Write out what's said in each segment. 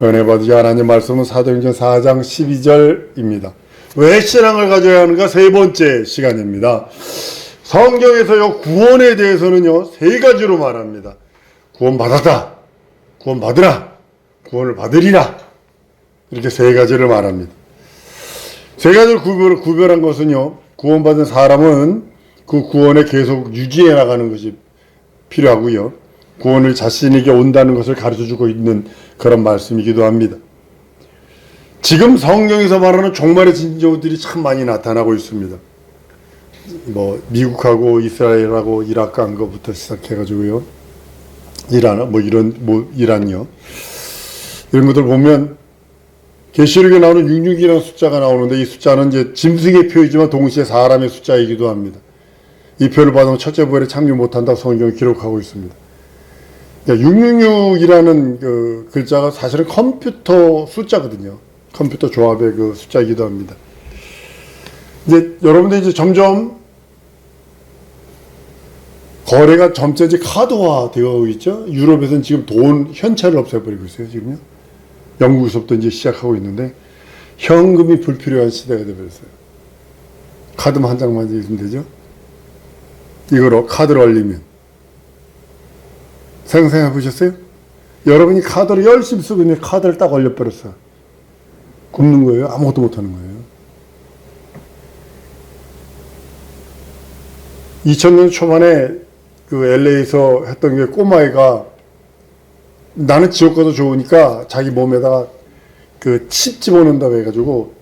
은혜 받으시 하나님 말씀은 사도행전 4장 12절입니다. 왜 신앙을 가져야 하는가? 세 번째 시간입니다. 성경에서요, 구원에 대해서는요, 세 가지로 말합니다. 구원받았다, 구원받으라, 구원을 받으리라. 이렇게 세 가지를 말합니다. 세 가지를 구별한 것은요, 구원받은 사람은 그 구원에 계속 유지해 나가는 것이 필요하고요. 구원을 자신에게 온다는 것을 가르쳐주고 있는 그런 말씀이기도 합니다. 지금 성경에서 말하는 종말의 징조들이 참 많이 나타나고 있습니다. 미국하고 이스라엘하고 이라크 한 것부터 시작해가지고요. 이란요. 이런 것들 보면 계시록에 나오는 666이라는 숫자가 나오는데 이 숫자는 이제 짐승의 표이지만 동시에 사람의 숫자이기도 합니다. 이 표를 받으면 첫째 부활에 참여 못한다고 성경이 기록하고 있습니다. 666이라는 그 글자가 사실은 컴퓨터 숫자거든요. 컴퓨터 조합의 그 숫자이기도 합니다. 이제 여러분들 이제 점점 거래가 점점 이제 카드화 되어 있죠. 유럽에서는 지금 돈, 현찰을 없애버리고 있어요, 지금요. 영국에서부터 이제 시작하고 있는데, 현금이 불필요한 시대가 되어버렸어요. 카드만 한 장만 있으면 되죠. 이거로 카드를 올리면. 생각해 보셨어요? 여러분이 카드를 열심히 쓰고 있는데 카드를 딱 올려버렸어요. 굶는 거예요? 아무것도 못하는 거예요. 2000년 초반에 그 LA에서 했던 게 꼬마애가 나는 지옥 가도 좋으니까 자기 몸에다가 그 칩 집어넣는다고 해가지고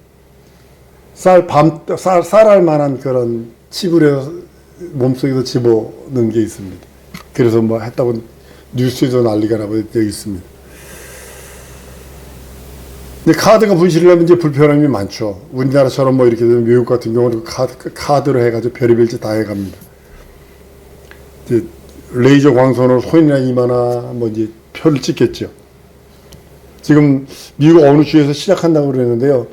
쌀알 만한 그런 칩을 해서 몸속에서 집어넣은 게 있습니다. 그래서 뭐 했다고 뉴스에서 난리가 나고 되어 있습니다. 근데 카드가 분실하면 이제 불편함이 많죠. 우리나라처럼 뭐 이렇게 되면 미국 같은 경우는 카드로 해가지고 별의별 짓 다 해갑니다. 이제 레이저 광선으로 손이나 이마나 뭐 이제 표를 찍겠죠. 지금 미국 어느 주에서 시작한다고 그러는데요.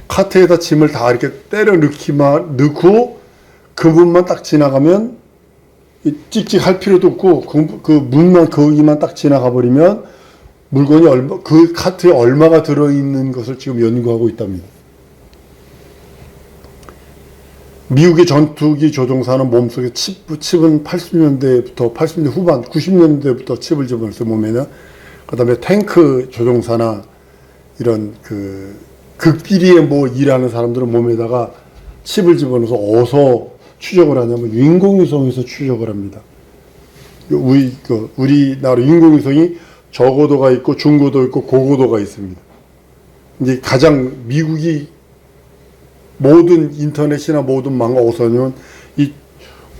카트에다 짐을 다 이렇게 때려 넣고 그 문만 딱 지나가면 찍찍할 필요도 없고 그 문만 거기만 딱 지나가 버리면 물건이 그 카트에 얼마가 들어있는 것을 지금 연구하고 있답니다. 미국의 전투기 조종사는 몸속에 칩은 80년대 후반, 90년대부터 칩을 집어넣었어요, 몸에는. 그 다음에 탱크 조종사나 이런 극비리에 뭐 일하는 사람들은 몸에다가 칩을 집어넣어서 어디서 추적을 하냐면 인공위성에서 추적을 합니다. 우리나라 인공위성이 저고도가 있고 중고도 있고 고고도가 있습니다. 이제 가장 미국이 모든 인터넷이나 모든 망가 어디서냐면 이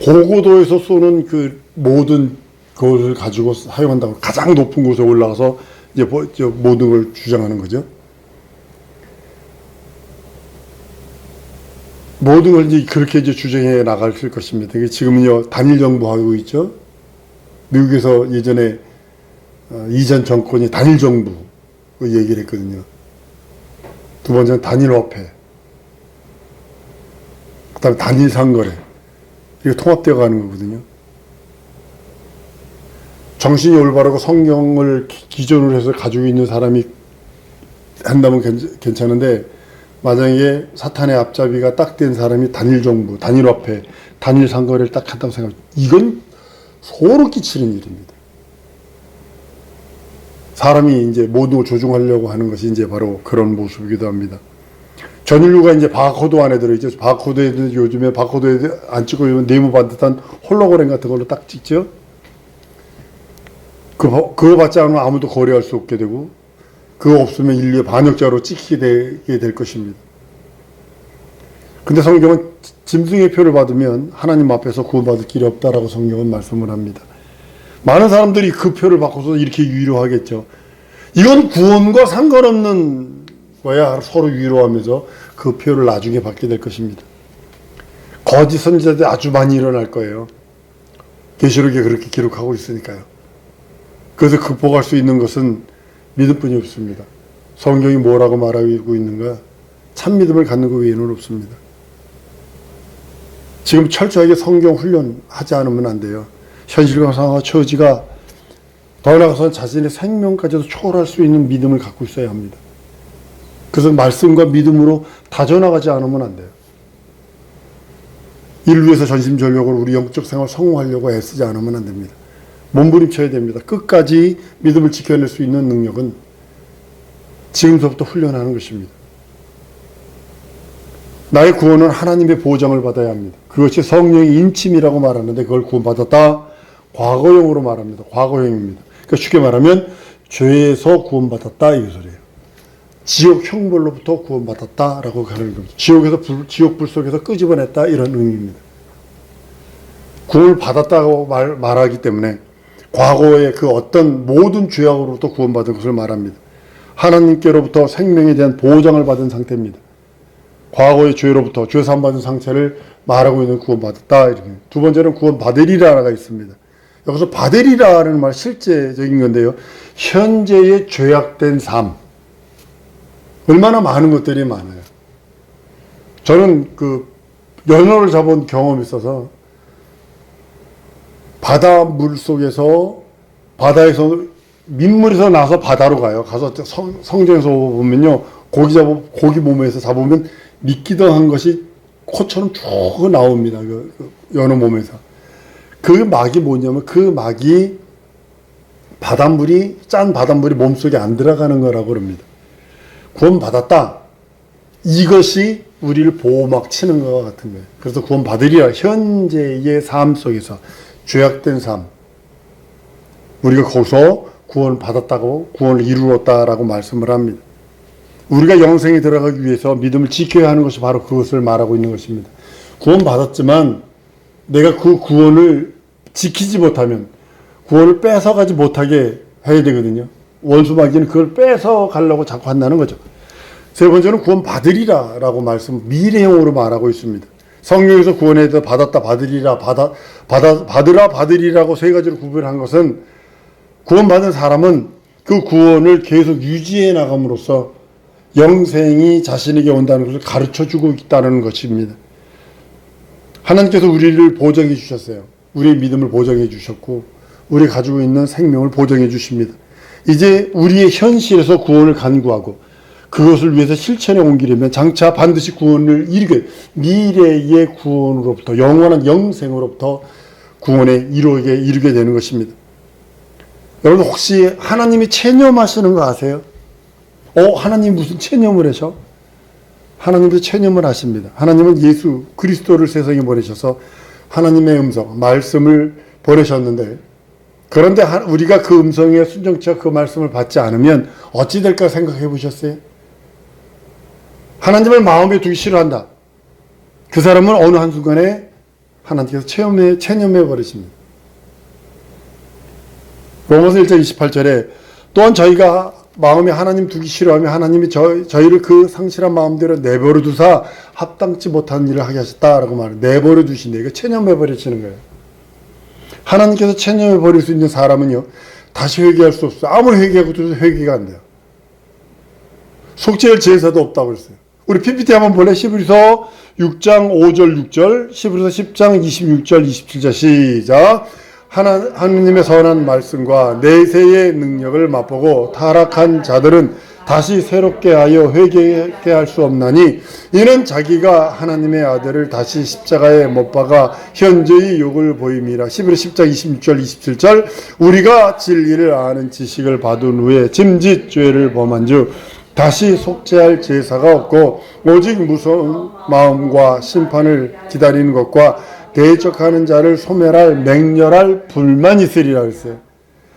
고고도에서 쏘는 그 모든 그것을 가지고 사용한다고 가장 높은 곳에 올라가서 이제 모든 걸 주장하는 거죠. 모든 걸 이제 그렇게 이제 주장해 나갈 것입니다. 지금은요, 단일 정부하고 있죠. 미국에서 예전에, 이전 정권이 단일 정부, 얘기를 했거든요. 두 번째는 단일 화폐. 그 다음에 단일 상거래. 이게 통합되어 가는 거거든요. 정신이 올바르고 성경을 기존으로 해서 가지고 있는 사람이 한다면 괜찮은데, 만약에 사탄의 앞잡이가 딱 된 사람이 단일 정부, 단일 화폐, 단일 상거래를 딱 한다고 생각하면 이건 소름 끼치는 일입니다. 사람이 이제 모든 걸 조종하려고 하는 것이 이제 바로 그런 모습이기도 합니다. 전 인류가 이제 바코드 안에 들어있죠. 바코드에 요즘에 바코드에 안 찍고 네모 반듯한 홀로그램 같은 걸로 딱 찍죠. 그거 받지 않으면 아무도 거래할 수 없게 되고, 그거 없으면 인류의 반역자로 찍히게 되게 될 것입니다. 근데 성경은 짐승의 표를 받으면 하나님 앞에서 구원받을 길이 없다라고 성경은 말씀을 합니다. 많은 사람들이 그 표를 받고서 이렇게 위로하겠죠. 이건 구원과 상관없는 거야. 서로 위로하면서 그 표를 나중에 받게 될 것입니다. 거짓 선지자들이 아주 많이 일어날 거예요. 계시록에 그렇게 기록하고 있으니까요. 그래서 극복할 수 있는 것은 믿음뿐이 없습니다. 성경이 뭐라고 말하고 있는가? 참 믿음을 갖는 것 외에는 없습니다. 지금 철저하게 성경 훈련하지 않으면 안 돼요. 현실과 상황과 처지가 더 나아가서 자신의 생명까지도 초월할 수 있는 믿음을 갖고 있어야 합니다. 그래서 말씀과 믿음으로 다져나가지 않으면 안 돼요. 이를 위해서 전심전력으로 우리 영적 생활 성공하려고 애쓰지 않으면 안 됩니다. 몸부림쳐야 됩니다. 끝까지 믿음을 지켜낼 수 있는 능력은 지금서부터 훈련하는 것입니다. 나의 구원은 하나님의 보장을 받아야 합니다. 그것이 성령의 인침이라고 말하는데 그걸 구원받았다. 과거형으로 말합니다. 과거형입니다. 그러니까 쉽게 말하면 죄에서 구원받았다 이 소리예요. 지옥 형벌로부터 구원받았다라고 가는 겁니다. 지옥 불 속에서 끄집어냈다 이런 의미입니다. 구원을 받았다고 말하기 때문에 과거의 그 어떤 모든 죄악으로부터 구원받은 것을 말합니다. 하나님께로부터 생명에 대한 보장을 받은 상태입니다. 과거의 죄로부터 죄 사함받은 상태를 말하고 있는 구원받았다. 이렇게. 두 번째는 구원받으리라가 있습니다. 여기서 받으리라는 말 실제적인 건데요. 현재의 죄악된 삶. 얼마나 많은 것들이 많아요. 저는 그 연어를 잡은 경험이 있어서 바다 물 속에서 바다에서 민물에서 나서 바다로 가요. 가서 성경에서 보면요. 고기 몸에서 잡으면 미끼덩한 것이 코처럼 쭉 나옵니다. 그 연어 몸에서. 그 막이 뭐냐면 그 막이 짠 바닷물이 몸속에 안 들어가는 거라고 그럽니다. 구원받았다. 이것이 우리를 보호막 치는 것과 같은 거예요. 그래서 구원받으리라. 현재의 삶 속에서 죄악된 삶. 우리가 거기서 구원을 받았다고 구원을 이루었다라고 말씀을 합니다. 우리가 영생에 들어가기 위해서 믿음을 지켜야 하는 것이 바로 그것을 말하고 있는 것입니다. 구원받았지만 내가 그 구원을 지키지 못하면 구원을 뺏어가지 못하게 해야 되거든요. 원수마귀는 그걸 뺏어가려고 자꾸 한다는 거죠. 세 번째는 구원받으리라 라고 미래형으로 말하고 있습니다. 성경에서 구원에 대해서 받았다, 받으리라, 받으라, 받으리라고 세 가지로 구별한 것은 구원받은 사람은 그 구원을 계속 유지해 나감으로써 영생이 자신에게 온다는 것을 가르쳐주고 있다는 것입니다. 하나님께서 우리를 보정해 주셨어요. 우리의 믿음을 보정해 주셨고 우리 가지고 있는 생명을 보정해 주십니다. 이제 우리의 현실에서 구원을 간구하고 그것을 위해서 실천에 옮기려면 장차 반드시 구원을 미래의 구원으로부터 영원한 영생으로부터 구원에 이르게 되는 것입니다. 여러분 혹시 하나님이 체념하시는 거 아세요? 하나님 무슨 체념을 하셔? 하나님도 체념을 하십니다. 하나님은 예수 그리스도를 세상에 보내셔서 하나님의 음성, 말씀을 보내셨는데 그런데 우리가 그 음성에 순종치 그 말씀을 받지 않으면 어찌 될까 생각해 보셨어요? 하나님을 마음에 두기 싫어한다. 그 사람은 어느 한순간에 하나님께서 체념해 버리십니다. 로마서 1장 28절에 또한 저희가 마음에 하나님 두기 싫어하며 하나님이 저희를 그 상실한 마음대로 내버려 두사 합당치 못한 일을 하게 하셨다라고 말해요. 내버려 두신다. 이거 체념해 버리시는 거예요. 하나님께서 체념해 버릴 수 있는 사람은요. 다시 회개할 수 없어요. 아무리 회개하고도 회개가 안 돼요. 속죄할 제사도 없다고 그랬어요. 우리 PPT 한번 볼래? 히브리서 6장 5절 6절 히브리서 10장 26절 27절 시작. 하나님의 선한 말씀과 내세의 능력을 맛보고 타락한 자들은 다시 새롭게 하여 회개하게 할 수 없나니 이는 자기가 하나님의 아들을 다시 십자가에 못 박아 현재의 욕을 보임이라. 히브리 10장 26절 27절 우리가 진리를 아는 지식을 받은 후에 짐짓 죄를 범한 즉 다시 속죄할 제사가 없고 오직 무서운 마음과 심판을 기다리는 것과 대적하는 자를 소멸할 맹렬할 불만이 있으리라 그랬어요.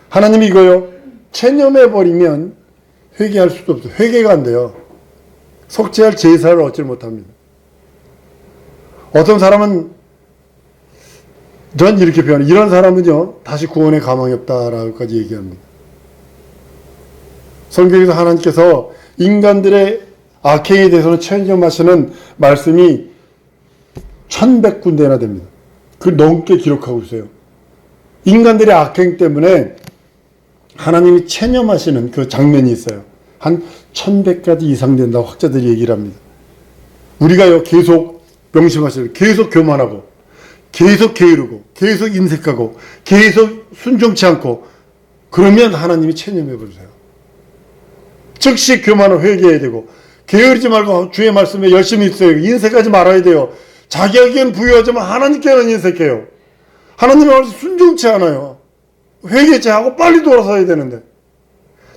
하나님이 이거요. 체념해버리면 회개할 수도 없어요. 회개가 안 돼요. 속죄할 제사를 얻지 못합니다. 어떤 사람은 전 이렇게 표현해요. 이런 사람은요. 다시 구원의 가망이 없다라고까지 얘기합니다. 성경에서 하나님께서 인간들의 악행에 대해서는 체념하시는 말씀이 1100군데나 됩니다. 그 넘게 기록하고 있어요. 인간들의 악행 때문에 하나님이 체념하시는 그 장면이 있어요. 한 1100가지 이상 된다고 학자들이 얘기를 합니다. 우리가요, 계속 명심하셔요. 계속 교만하고, 계속 게으르고, 계속 인색하고, 계속 순종치 않고, 그러면 하나님이 체념해 버리세요. 즉시 교만을 회개해야 되고, 게으르지 말고 주의 말씀에 열심히 있어요. 인색하지 말아야 돼요. 자기에게는 부여하지만 하나님께는 인색해요. 하나님의 말씀 순종치 않아요. 회개치 하고 빨리 돌아서야 되는데.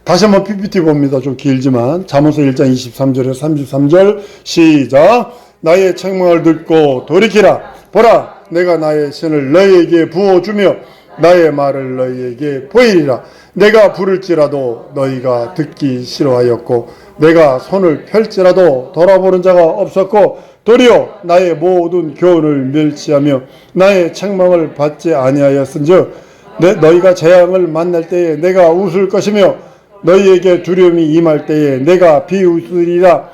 다시 한번 PPT 봅니다. 좀 길지만. 잠언서 1장 23절에서 33절 시작. 나의 책망을 듣고 돌이키라. 보라, 내가 나의 신을 너희에게 부어주며 나의 말을 너희에게 보이리라. 내가 부를지라도 너희가 듣기 싫어하였고 내가 손을 펼지라도 돌아보는 자가 없었고 도리어 나의 모든 교훈을 멸시하며 나의 책망을 받지 아니하였은즉 너희가 재앙을 만날 때에 내가 웃을 것이며 너희에게 두려움이 임할 때에 내가 비웃으리라.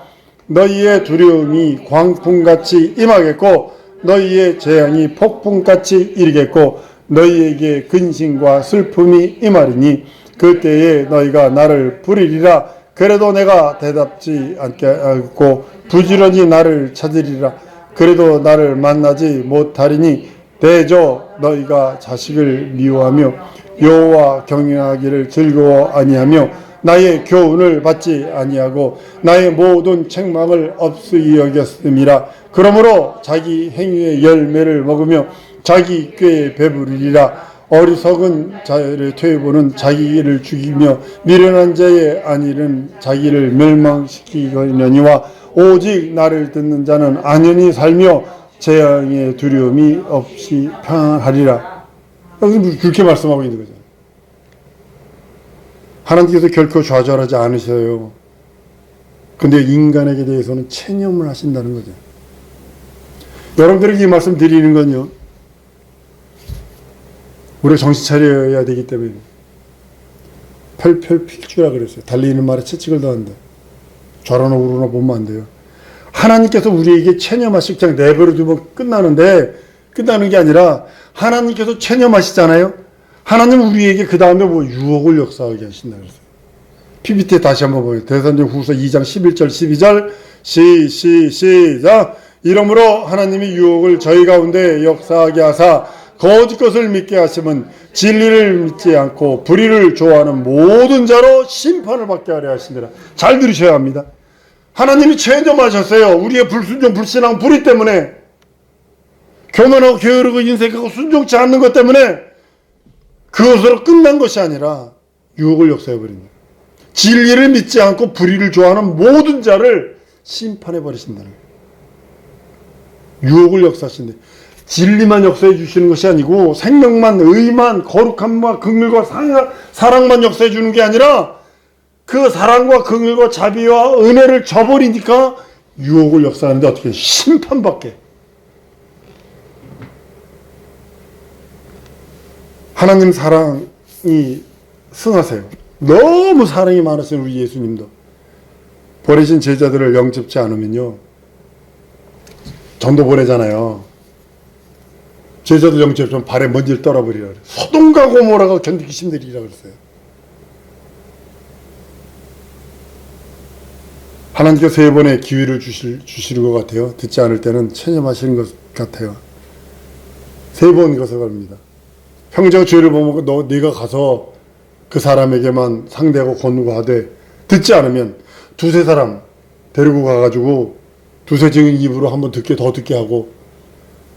너희의 두려움이 광풍같이 임하겠고 너희의 재앙이 폭풍같이 이르겠고 너희에게 근심과 슬픔이 임하리니 그때에 너희가 나를 부르리라. 그래도 내가 대답지 않게 하고 부지런히 나를 찾으리라. 그래도 나를 만나지 못하리니 대저 너희가 자식을 미워하며 여호와 경외하기를 즐거워 아니하며 나의 교훈을 받지 아니하고 나의 모든 책망을 없이 여겼음이라. 그러므로 자기 행위의 열매를 먹으며 자기 꾀에 배부르리라. 어리석은 자를 퇴보는 자기를 죽이며 미련한 자의 안일은 자기를 멸망시키려니와 오직 나를 듣는 자는 안연히 살며 재앙의 두려움이 없이 평안하리라. 여기서 그렇게 말씀하고 있는 거죠. 하나님께서 결코 좌절하지 않으셔요. 근데 인간에게 대해서는 체념을 하신다는 거죠. 여러분들에게 이 말씀 드리는 건요, 우리가 정신 차려야 되기 때문에 펼펼 필주라 그랬어요. 달리는 말에 채찍을 더한다. 좌로나 우로나 보면 안 돼요. 하나님께서 우리에게 체념하시고 그냥 내버려 두면 끝나는 게 아니라 하나님께서 체념하시잖아요. 하나님은 우리에게 그 다음에 유혹을 역사하게 하신다 그랬어요. PPT 다시 한번 보여요. 데살로니가후서 2장 11절 12절 시작. 이러므로 하나님이 유혹을 저희 가운데 역사하게 하사 거짓 것을 믿게 하시면 진리를 믿지 않고 불의를 좋아하는 모든 자로 심판을 받게 하려 하시니라. 잘 들으셔야 합니다. 하나님이 체념하셨어요. 우리의 불순종, 불신앙, 불의 때문에, 교만하고 게으르고 인색하고 순종치 않는 것 때문에 그것으로 끝난 것이 아니라 유혹을 역사해버립니다. 진리를 믿지 않고 불의를 좋아하는 모든 자를 심판해버리신다는 거예요. 유혹을 역사하신대. 진리만 역사해 주시는 것이 아니고 생명만, 의만, 거룩함과 긍휼과 사랑만 역사해 주는 게 아니라 그 사랑과 긍휼과 자비와 은혜를 저버리니까 유혹을 역사하는데 어떻게 심판받게. 하나님 사랑이 승하세요. 너무 사랑이 많으신 우리 예수님도 버리신 제자들을 영접지 않으면요, 전도 보내잖아요. 제자들 영접하면 발에 먼지를 떨어버리라 그래요. 소돔과 고모라가 견디기 힘들이라 그랬어요. 하나님께서 세 번의 기회를 주시는 것 같아요. 듣지 않을 때는 체념하시는 것 같아요. 세 번 가서 갑니다. 형제가 죄를 범하고 네가 가서 그 사람에게만 상대하고 권고하되 듣지 않으면 두세 사람 데리고 가가지고 두세 증인 입으로 한번 더 듣게 하고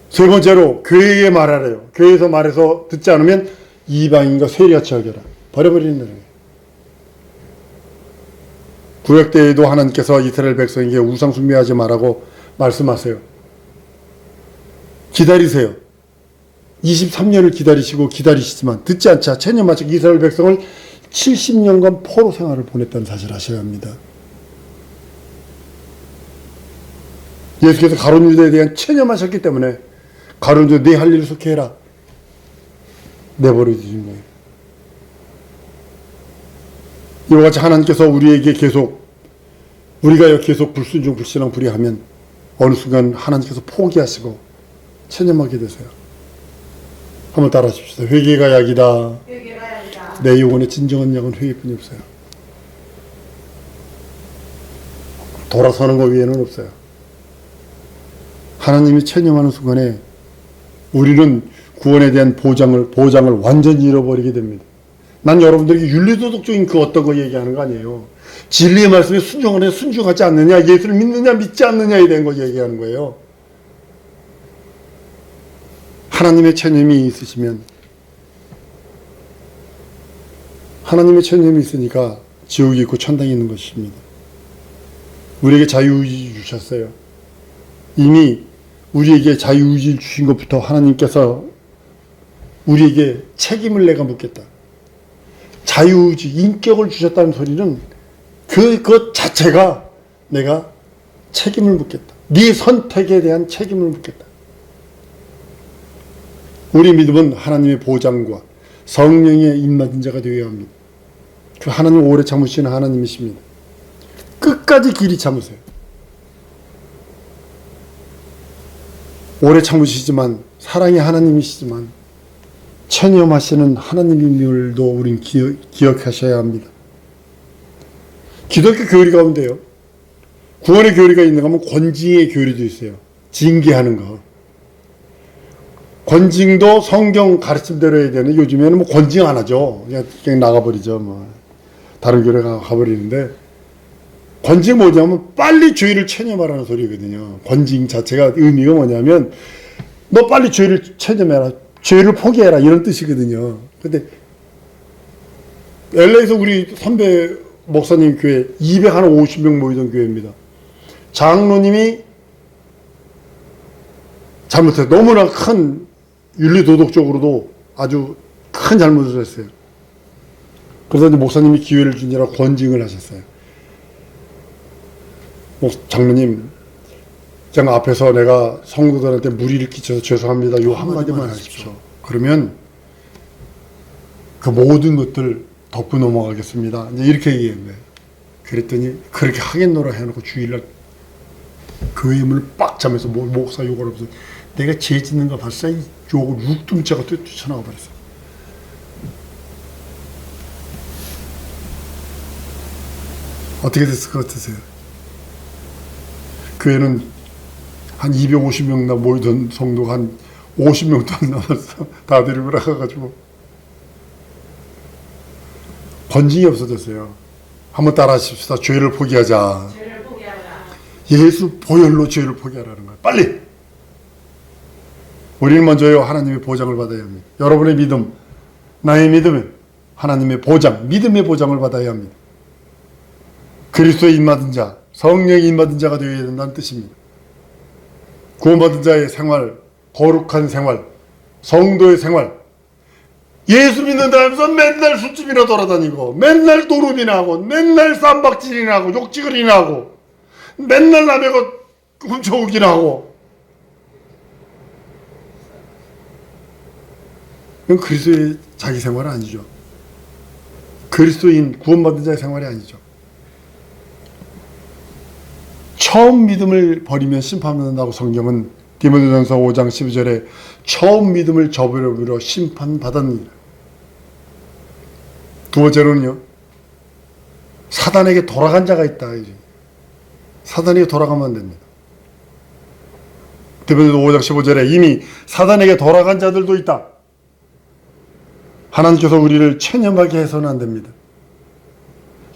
세 번째로 교회에 말하래요. 교회에서 말해서 듣지 않으면 이방인과 세리같이 여겨라. 버려버리는 거예요. 구약 때에도 하나님께서 이스라엘 백성에게 우상 숭배하지 말라고 말씀하세요. 기다리세요. 23년을 기다리시지만 듣지 않자 체념하시고 이스라엘 백성을 70년간 포로 생활을 보냈다는 사실을 아셔야 합니다. 예수께서 가룟 유다에 대한 체념하셨기 때문에 가룟 유다 네 할 일을 속히 해라. 내버려 두신 거예요. 이와 같이 하나님께서 우리에게 우리가 계속 불순종, 불신앙, 불의하면 어느 순간 하나님께서 포기하시고 체념하게 되세요. 한번 따라 하십시다. 회개가 약이다. 내 영혼의 진정한 약은 회개뿐이 없어요. 돌아서는 것 외에는 없어요. 하나님이 체념하는 순간에 우리는 구원에 대한 보장을 완전히 잃어버리게 됩니다. 난 여러분들에게 윤리도덕적인 그 어떤 거 얘기하는 거 아니에요. 진리의 말씀에 순종하느냐 순종하지 않느냐, 예수를 믿느냐 믿지 않느냐에 대한 거 얘기하는 거예요. 하나님의 체념이 있으시면, 하나님의 체념이 있으니까 지옥이 있고 천당이 있는 것입니다. 우리에게 자유의지 주셨어요. 이미 우리에게 자유의지를 주신 것부터 하나님께서 우리에게 책임을 내가 묻겠다. 자유의지, 인격을 주셨다는 소리는 그것 자체가 내가 책임을 묻겠다. 네 선택에 대한 책임을 묻겠다. 우리 믿음은 하나님의 보장과 성령의 입맞은 자가 되어야 합니다. 그 하나님 오래 참으시는 하나님이십니다. 끝까지 길이 참으세요. 오래 참으시지만 사랑의 하나님이시지만 체념하시는 하나님임을도 우린 기억하셔야 합니다. 기독교 교리 가운데요, 구원의 교리가 있는가 하면 권징의 교리도 있어요. 징계하는 거. 권징도 성경 가르침대로 해야 되는, 요즘에는 뭐 권징 안 하죠. 그냥 나가버리죠. 뭐 다른 교회 가버리는데, 권징 뭐냐면 빨리 죄를 체념하라는 소리거든요. 권징 자체가 의미가 뭐냐면 너 빨리 죄를 체념해라, 죄를 포기해라, 이런 뜻이거든요. 근데 LA에서 우리 선배 목사님 교회 250명 모이던 교회입니다. 장로님이 잘못해서 너무나 큰 윤리도덕적으로도 아주 큰 잘못을 했어요. 그래서 이제 목사님이 기회를 주니라 권징을 하셨어요. 장로님, 제가 앞에서 내가 성도들한테 무리를 끼쳐서 죄송합니다. 요 한마디만 하십시오. 그러면 그 모든 것들 덮고 넘어가겠습니다. 이제 이렇게 얘기한 거예요. 그랬더니 그렇게 하겠노라 해놓고 주일날 교회 문을 빡 잠에서 목사 욕을 하면서 내가 죄 짓는 거 봤어? 이 욕을 육둠자가 뛰쳐나가 버렸어요. 어떻게 됐을 것 같으세요? 교회는 한 250명 모이던 성도가 한 50명도 안 남았어. 다 데리고 나가가지고. 권징이 없어졌어요. 한번 따라 하십시다. 죄를 포기하자. 죄를 포기하라. 예수 보혈로 죄를 포기하라는 거예요. 빨리! 우리는 먼저요, 하나님의 보장을 받아야 합니다. 여러분의 믿음, 나의 믿음은 하나님의 보장, 믿음의 보장을 받아야 합니다. 그리스도의 입맞은 자, 성령의 입맞은 자가 되어야 된다는 뜻입니다. 구원받은 자의 생활, 거룩한 생활, 성도의 생활, 예수 믿는다 하면서 맨날 술집이나 돌아다니고, 맨날 도루비나 하고, 맨날 쌈박질이나 하고, 욕지거리나 하고, 맨날 남의 것 훔쳐오기나 하고, 그건 그리스도의 자기 생활은 아니죠. 그리스도인 구원받은 자의 생활이 아니죠. 처음 믿음을 버리면 심판받는다고 성경은 디모데전서 5장 12절에 처음 믿음을 저버려 심판받았느니라. 두 번째로는요, 사단에게 돌아간 자가 있다. 사단에게 돌아가면 안 됩니다. 디모데전서 5장 15절에 이미 사단에게 돌아간 자들도 있다. 하나님께서 우리를 체념하게 해서는 안 됩니다.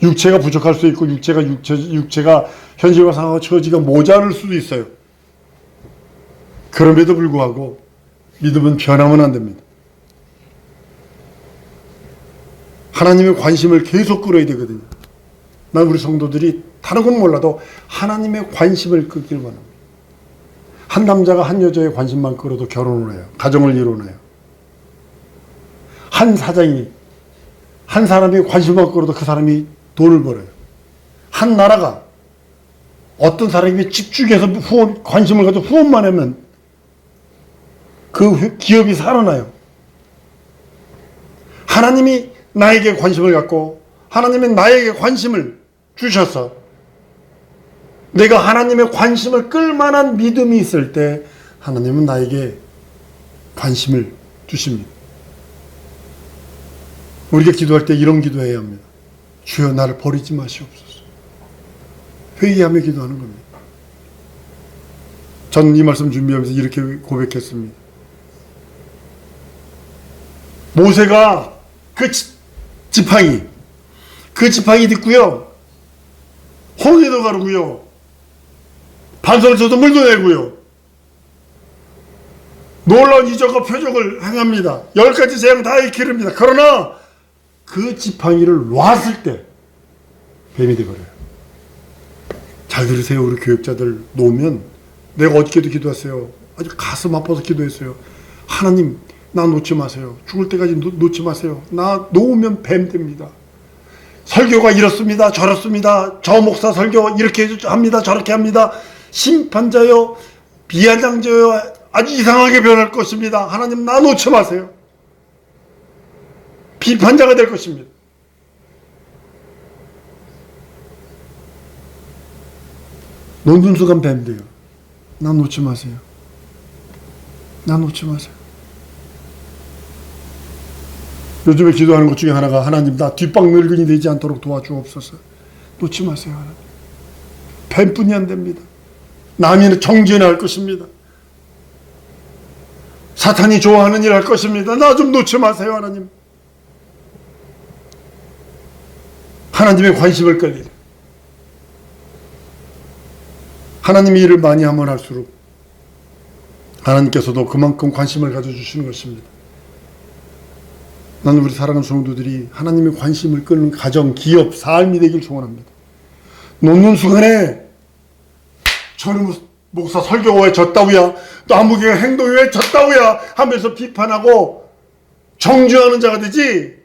육체가 부족할 수 있고 육체가 현실과 상황과 처지가 모자랄 수도 있어요. 그럼에도 불구하고 믿음은 변하면 안 됩니다. 하나님의 관심을 계속 끌어야 되거든요. 난 우리 성도들이 다른 건 몰라도 하나님의 관심을 끌길 원합니다. 한 남자가 한 여자의 관심만 끌어도 결혼을 해요. 가정을 이루나요. 한 사장이 한 사람의 관심만 끌어도 그 사람이 돈을 벌어요. 한 나라가 어떤 사람이 집중해서 관심을 가지고 후원만 하면 그 기업이 살아나요. 하나님이 나에게 관심을 갖고 하나님이 나에게 관심을 주셔서 내가 하나님의 관심을 끌만한 믿음이 있을 때 하나님은 나에게 관심을 주십니다. 우리가 기도할 때 이런 기도해야 합니다. 주여 나를 버리지 마시옵소서. 회개하며 기도하는 겁니다. 저는 이 말씀 준비하면서 이렇게 고백했습니다. 모세가 그 지팡이. 그 지팡이 딛고요. 홍해도 가르고요. 반성을 쳐도 물도 내고요. 놀라운 이적과 표적을 행합니다. 10가지 재앙 다 일으킵니다. 그러나 그 지팡이를 놨을 때 뱀이 되어버려요. 잘 들으세요. 우리 교육자들 놓으면 내가 어저께도 기도했어요. 아주 가슴 아파서 기도했어요. 하나님 나 놓지 마세요. 죽을 때까지 놓지 마세요. 나 놓으면 뱀 됩니다. 설교가 이렇습니다. 저렇습니다. 저 목사 설교 이렇게 합니다. 저렇게 합니다. 심판자요 비아냥자요 아주 이상하게 변할 것입니다. 하나님 나 놓지 마세요. 비판자가 될 것입니다. 놓는 순간 뱀 돼요. 나 놓지 마세요. 나 놓지 마세요. 요즘에 기도하는 것 중에 하나가 하나님 나 뒷방 늙은이 되지 않도록 도와주옵소서. 놓지 마세요. 하나님. 뱀뿐이 안 됩니다. 남이 정죄할 것입니다. 사탄이 좋아하는 일 할 것입니다. 나 좀 놓지 마세요. 하나님. 하나님의 관심을 끌리라. 하나님이 일을 많이 하면 할수록 하나님께서도 그만큼 관심을 가져주시는 것입니다. 나는 우리 사랑하는 성도들이 하나님의 관심을 끄는 가정, 기업, 삶이 되길 소원합니다. 놓는 순간에 저는 목사 설교가 왜 졌다우야, 또 아무개 행동이 왜 졌다우야 하면서 비판하고 정죄하는 자가 되지,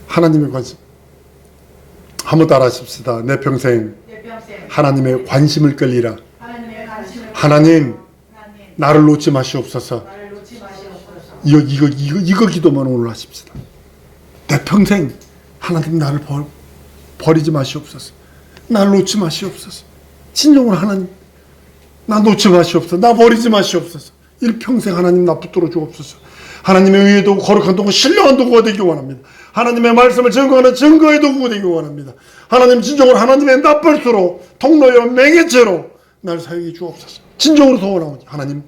하나님의 관심. 한번 따라 하십시다. 내 평생 하나님의 관심을 끌리라. 하나님 나를 놓지 마시옵소서. 이거 기도만 오늘 하십시다. 내 평생 하나님 나를 버리지 마시옵소서. 나를 놓지 마시옵소서. 진정으로 하나님 나 놓지 마시옵소서. 나 버리지 마시옵소서. 일평생 하나님 나 붙들어 주옵소서. 하나님의 의의 도구, 거룩한 도구, 신령한 도구가 되기 원합니다. 하나님의 말씀을 증거하는 증거의 도구가 되기 원합니다. 하나님 진정으로 하나님의 납벌수로 통로요 맹해체로 날 사용해 주옵소서. 진정으로 소원하오니 하나님,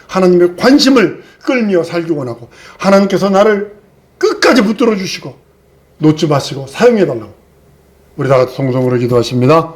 하나님의 관심을 끌며 살기 원하고 하나님께서 나를 끝까지 붙들어 주시고 놓지 마시고 사용해 달라고 우리 다 같이 성성으로 기도하십니다.